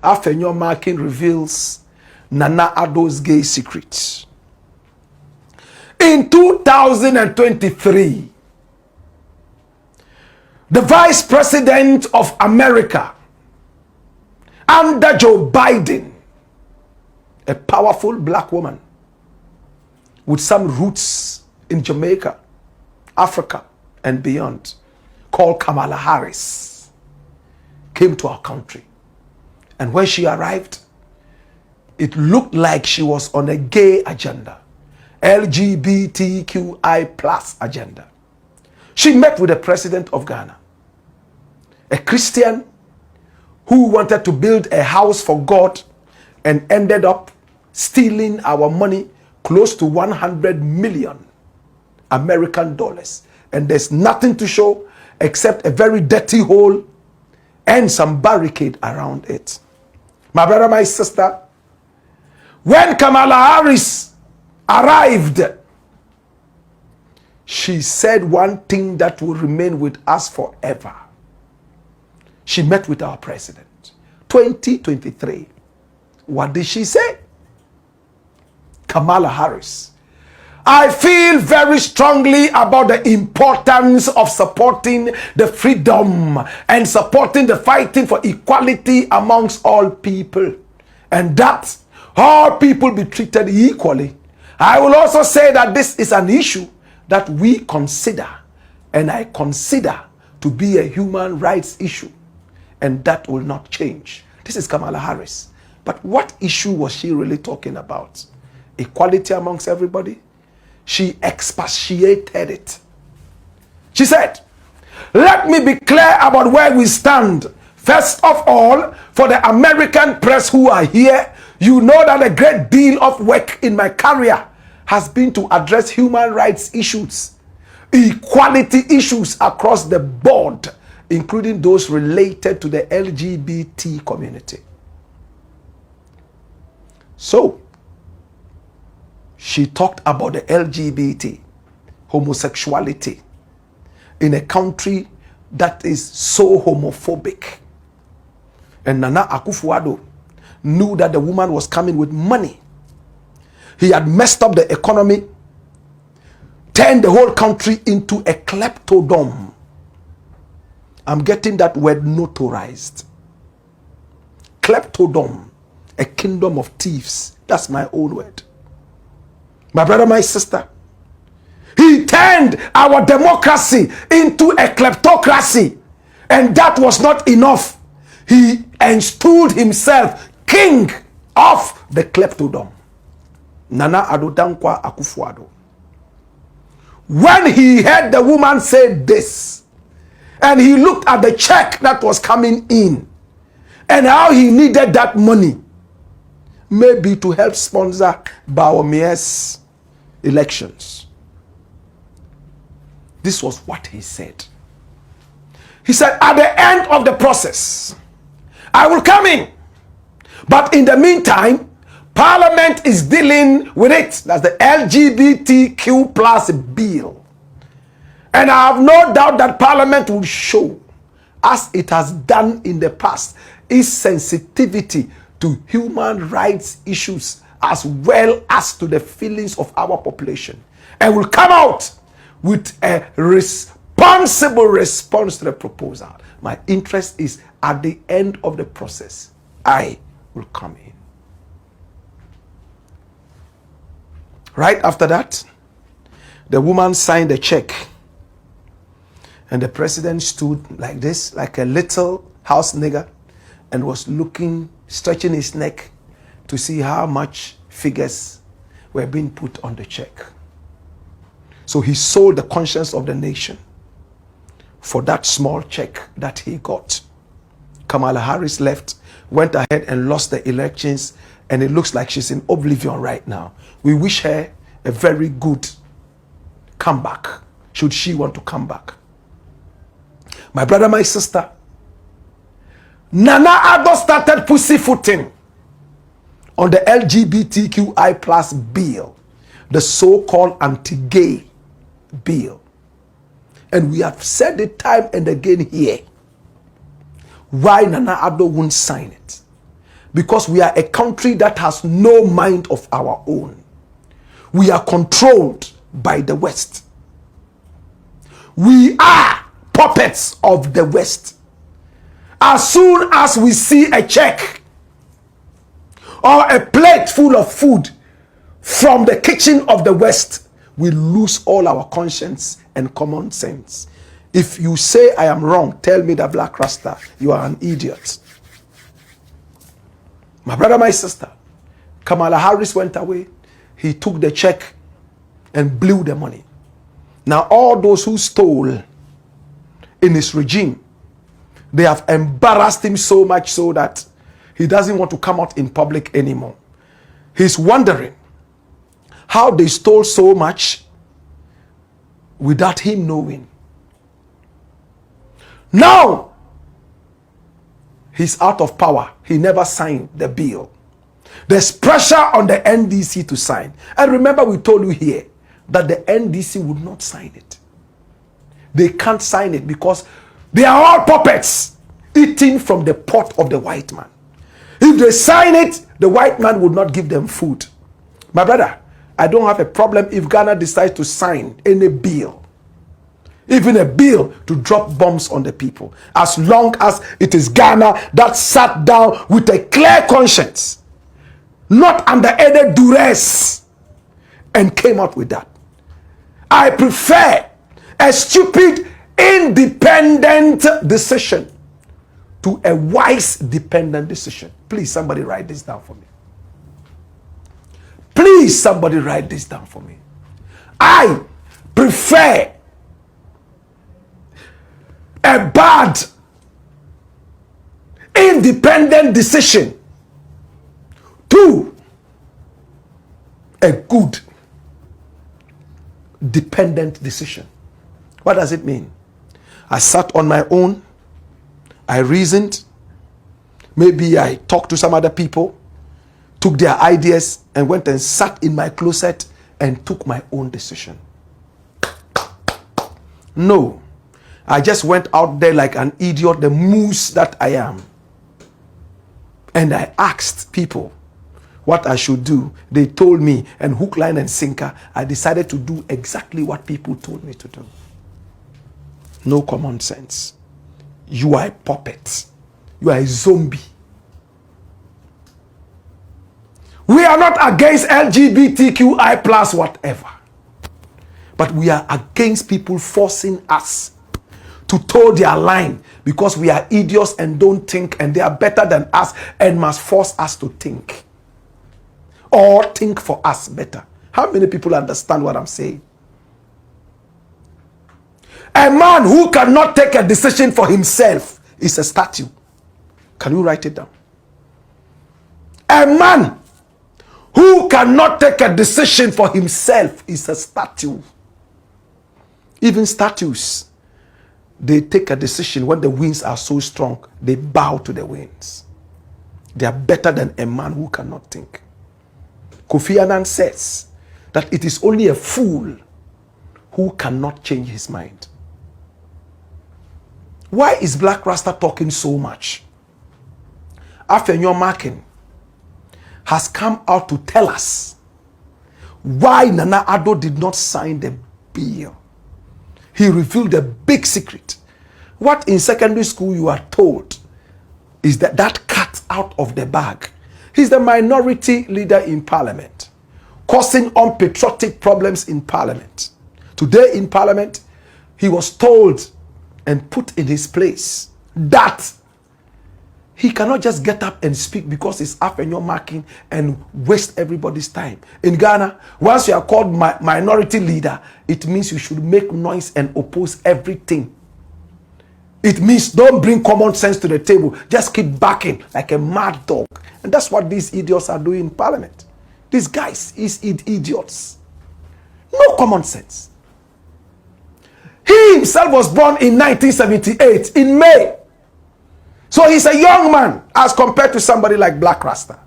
Afenyo Markin reveals Nana Addo's gay secrets. In 2023, the Vice President of America, under Joe Biden, a powerful black woman with some roots in Jamaica, Africa, and beyond, called Kamala Harris, came to our country. And when she arrived, it looked like she was on a gay agenda, LGBTQI plus agenda. She met with the president of Ghana, a Christian who wanted to build a house for God and ended up stealing our money, close to 100 million American dollars. And there's nothing to show except a very dirty hole and some barricade around it. My brother, my sister, when Kamala Harris arrived, she said one thing that will remain with us forever. She met with our president. 2023. What did she say? Kamala Harris, I feel very strongly about the importance of supporting the freedom and supporting the fighting for equality amongst all people, and that all people be treated equally. I will also say that this is an issue that we consider, and I consider, to be a human rights issue, and that will not change. This is Kamala Harris. But what issue was she really talking about? Equality amongst everybody? She expatiated it. She said, let me be clear about where we stand. First of all, for the American press who are here, you know that a great deal of work in my career has been to address human rights issues, equality issues across the board, including those related to the LGBT community. So, she talked about the LGBT, homosexuality, in a country that is so homophobic. And Nana Akufo-Addo knew that the woman was coming with money. He had messed up the economy, turned the whole country into a kleptodom. I'm getting that word notarized. Kleptodom, a kingdom of thieves. That's my own word. My brother, my sister, he turned our democracy into a kleptocracy, and that was not enough. He installed himself king of the kleptodom. Nana Addo Dankwa Akufo-Addo. When he heard the woman say this, and he looked at the check that was coming in, and how he needed that money, maybe to help sponsor Bawumia's elections. This was what he said. He said, at the end of the process, I will come in. But in the meantime, Parliament is dealing with it. That's the LGBTQ plus bill. And I have no doubt that Parliament will show, as it has done in the past, its sensitivity to human rights issues as well as to the feelings of our population, and will come out with a responsible response to the proposal. My interest is at the end of the process, I will come in. Right after that, the woman signed a check, and the president stood like this, like a little house nigger, and was looking, stretching his neck to see how much figures were being put on the check. So he sold the conscience of the nation for that small check that he got. Kamala Harris left, went ahead and lost the elections, and it looks like she's in oblivion right now. We wish her a very good comeback, should she want to come back. My brother, my sister, Nana Addo started pussyfooting on the LGBTQI plus bill, the so-called anti-gay bill. And we have said it time and again here, why Nana Addo won't sign it. Because we are a country that has no mind of our own. We are controlled by the West. We are puppets of the West. As soon as we see a check or a plate full of food from the kitchen of the West, we lose all our conscience and common sense. If you say I am wrong, tell me that Blakk Rasta, you are an idiot. My brother, my sister, Kamala Harris went away. He took the check and blew the money. Now all those who stole in his regime, they have embarrassed him so much so that he doesn't want to come out in public anymore. He's wondering how they stole so much without him knowing. Now, he's out of power. He never signed the bill. There's pressure on the NDC to sign. And remember, we told you here that the NDC would not sign it. They can't sign it because they are all puppets eating from the pot of the white man. If they sign it, the white man would not give them food. My brother, I don't have a problem if Ghana decides to sign any bill. Even a bill to drop bombs on the people. As long as it is Ghana that sat down with a clear conscience, not under any duress, and came out with that. I prefer a stupid, independent decision to a wise, dependent decision. Please, somebody write this down for me. Please, somebody write this down for me. I prefer a bad, independent decision to a good, dependent decision. What does it mean? I sat on my own. I reasoned. Maybe I talked to some other people, took their ideas, and went and sat in my closet and took my own decision. No. I just went out there like an idiot, the moose that I am. And I asked people what I should do. They told me, and hook, line, and sinker, I decided to do exactly what people told me to do. No common sense. You are a puppet. You are a zombie. We are not against LGBTQI plus whatever. But we are against people forcing us to toe their line because we are idiots and don't think, and they are better than us and must force us to think. Or think for us better. How many people understand what I'm saying? A man who cannot take a decision for himself is a statue. Can you write it down? A man who cannot take a decision for himself is a statue. Even statues, they take a decision when the winds are so strong, they bow to the winds. They are better than a man who cannot think. Kofi Annan says that it is only a fool who cannot change his mind. Why is Blakk Rasta talking so much? Afenyo Markin has come out to tell us why Nana Addo did not sign the bill. He revealed a big secret. What in secondary school you are told is that cat out of the bag. He's the minority leader in parliament, causing unpatriotic problems in parliament. Today in parliament, he was told and put in his place that he cannot just get up and speak because it's Afenyo Markin and waste everybody's time. In Ghana, once you are called minority leader, it means you should make noise and oppose everything. It means don't bring common sense to the table. Just keep backing like a mad dog. And that's what these idiots are doing in parliament. These guys is idiots. No common sense. He himself was born in 1978 in May. So he's a young man as compared to somebody like Blakk Rasta.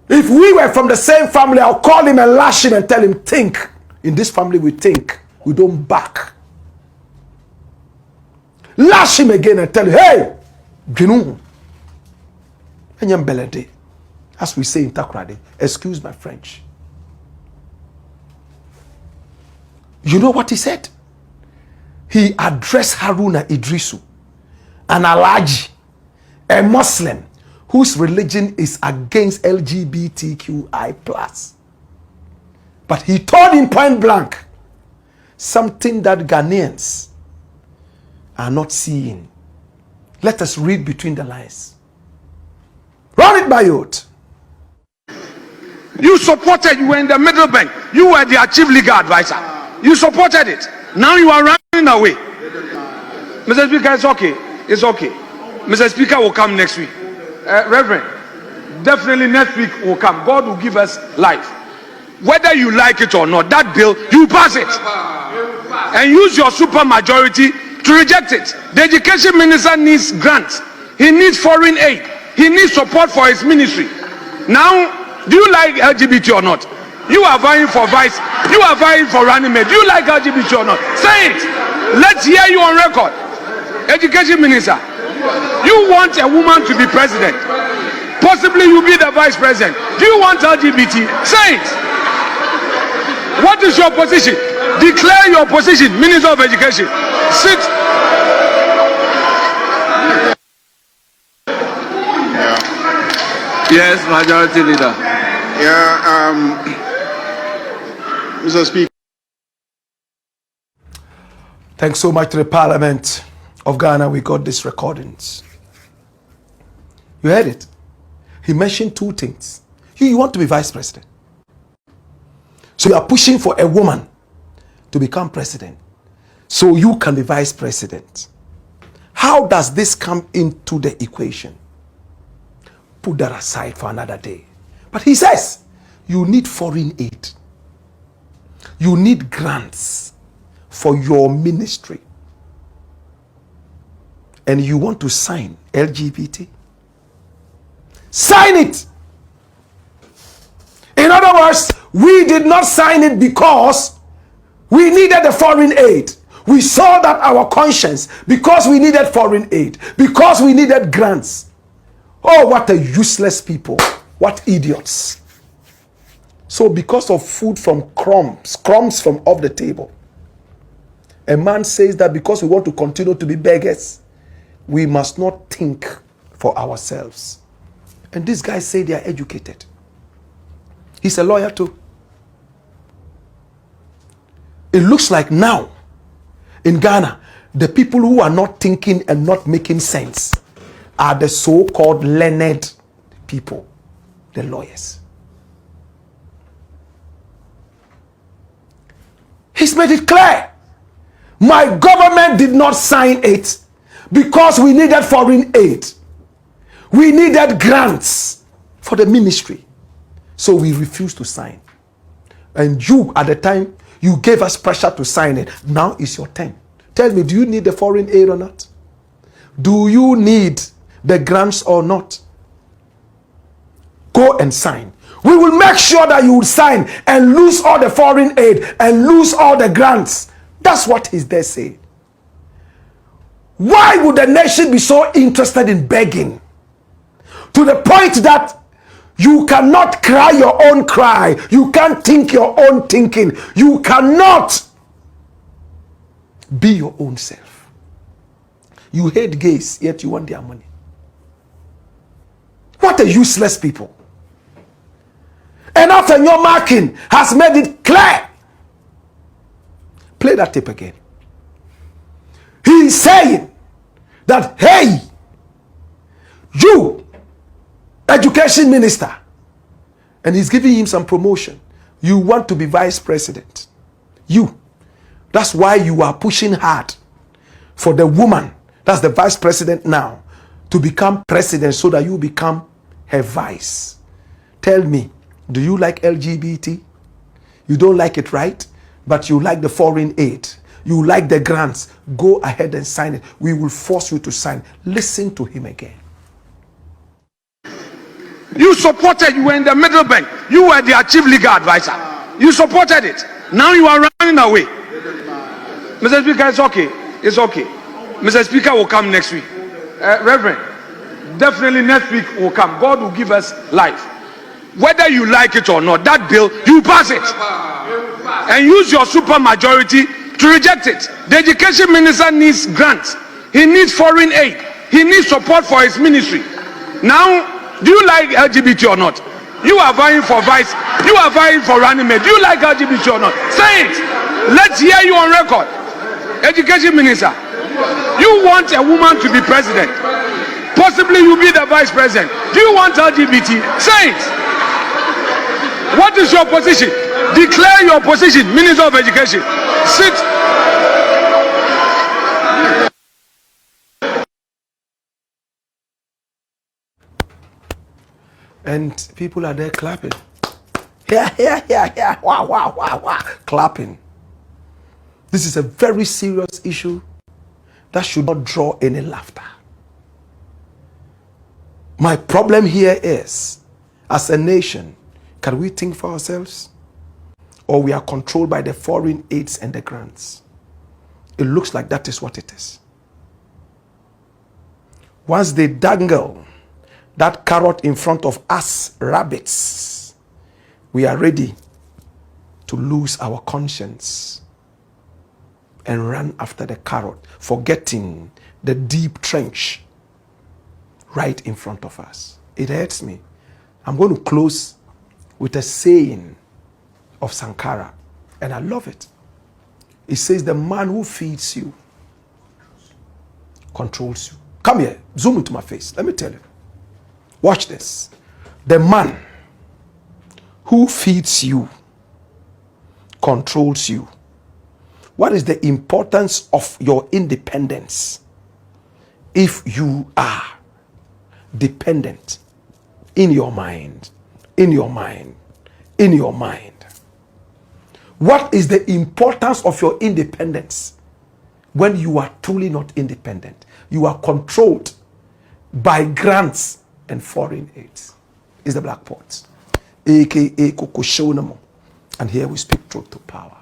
If we were from the same family, I'll call him and lash him and tell him, think. In this family we think, we don't back. Lash him again and tell him, hey, Ginu, As we say in Takrade, excuse my French. You know what he said? He addressed Haruna Idrisu, an Alaji, a Muslim whose religion is against LGBTQI+. But he told him point blank something that Ghanaians are not seeing. Let us read between the lines. Run it by youth. You supported, you were in the middle bank. You were their chief legal advisor. You supported it. Now you are running away. Mr. Speaker, it's okay. It's okay. Mr. Speaker will come next week. Reverend, definitely next week will come. God will give us life. Whether you like it or not, that bill, you pass it. And use your super majority to reject it. The education minister needs grants. He needs foreign aid. He needs support for his ministry. Now, do you like LGBT or not? You are vying for vice. You are vying for running mate. Do you like LGBT or not? Say it. Let's hear you on record. Education minister, you want a woman to be president. Possibly you be the vice president. Do you want LGBT? Say it. What is your position? Declare your position, Minister of Education. Sit. Yes, Majority Leader. Mr. Speaker. Thanks so much to the Parliament of Ghana. We got these recordings. You heard it. He mentioned two things. You want to be vice president. So you are pushing for a woman to become president, so you can be vice president. How does this come into the equation? Put that aside for another day. But he says, you need foreign aid. You need grants for your ministry. And you want to sign LGBT? Sign it! In other words, we did not sign it because we needed the foreign aid. We saw that our conscience, because we needed foreign aid, because we needed grants. Oh, what a useless people. What idiots. So because of food from crumbs from off the table, a man says that because we want to continue to be beggars, we must not think for ourselves. And these guys say they are educated. He's a lawyer too. It looks like now in Ghana, the people who are not thinking and not making sense are the so-called learned people, the lawyers. He's made it clear. My government did not sign it because we needed foreign aid. We needed grants for the ministry. So we refused to sign. And you, at the time, you gave us pressure to sign it. Now it's your turn. Tell me, do you need the foreign aid or not? Do you need the grants or not? Go and sign. We will make sure that you will sign and lose all the foreign aid and lose all the grants. That's what he's there saying. Why would the nation be so interested in begging? To the point that you cannot cry your own cry. You can't think your own thinking. You cannot be your own self. You hate gays, yet you want their money. What a useless people. And Afenyo Markin has made it clear. Play that tape again. He is saying that, hey, you, education minister, and he's giving him some promotion. You want to be vice president. You. That's why you are pushing hard for the woman, that's the vice president now, to become president so that you become her vice. Tell me, do you like LGBT? You don't like it, right? But you like the foreign aid. You like the grants. Go ahead and sign it. We will force you to sign. Listen to him again. You supported, you were in the middle bank. You were their chief legal advisor. You supported it. Now you are running away. Mr. Speaker, it's okay. It's okay. Mr. Speaker will come next week. Reverend, Definitely next week will come. God will give us life. Whether you like it or not, that bill, you pass it. And use your super majority to reject it. The education minister needs grants. He needs foreign aid. He needs support for his ministry. Now, do you like LGBT or not? You are vying for vice. You are vying for running mate. Do you like LGBT or not? Say it. Let's hear you on record. Education minister, you want a woman to be president. Possibly you be the vice president. Do you want LGBT? Say it. What is your position? Declare your position, Minister of Education. Sit. And people are there clapping. Yeah. Wow. Clapping. This is a very serious issue that should not draw any laughter. My problem here is, as a nation, can we think for ourselves? Or we are controlled by the foreign aids and the grants? It looks like that is what it is. Once they dangle that carrot in front of us rabbits, we are ready to lose our conscience and run after the carrot, forgetting the deep trench right in front of us. It hurts me. I'm going to close with a saying of Sankara, and I love it. It says, the man who feeds you controls you. Come here, zoom into my face. Let me tell you. Watch this. The man who feeds you controls you. What is the importance of your independence if you are dependent in your mind? What is the importance of your independence when you are truly not independent? You are controlled by grants and foreign aids. It's the Blakk Pot, aka Koko Shonamo. And here we speak truth to power.